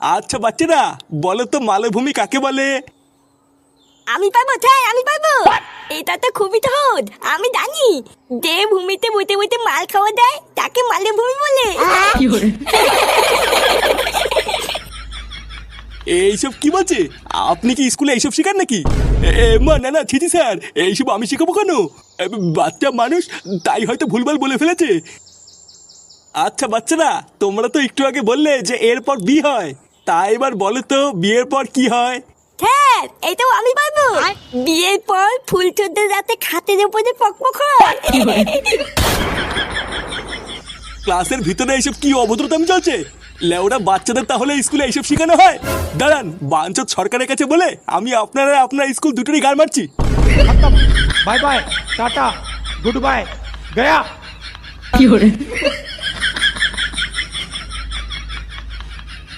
আচ্ছা বাচ্চারা, বলো তো মালভূমি কাকে বলে? আমি পাবো তাই, আমি পাবো। এটা তো খুবই সহজ, আমি জানি। যে ভূমিতে বসে বসে মাল খাওয়া দেয় তাকে মালভূমি বলে। এইসব কি বলছে? আপনি কি স্কুলে এইসব শেখান নাকি? মা না না, ছিটি স্যার, এইসব আমি শেখাবো কেন? বাচ্চা মানুষ, তাই হয়তো ভুলভাল বলে ফেলেছে। আচ্ছা বাচ্চারা, তোমরা তো একটু আগে বললে যে এরপর বিয়ে হয়, তাই এবার বলো তো বিয়ের পর কি হয়? স্যার এটাও আমি পাবো। বিয়ের পর ফুলচোদ্দের রাতে খাটের উপরে পকপক হয়। ক্লাসের ভিতরে এইসব কি অভদ্রতামি চলছে? লেওরা বাচ্চাদের তাহলে স্কুলে এইসব শেখানো হয়? দাঁড়ান, বাঞ্চত সরকারের কাছে বলে আমি আপনারা আপনার স্কুল দুটোরই গাড় মারছি। Bye bye tata goodbye गया।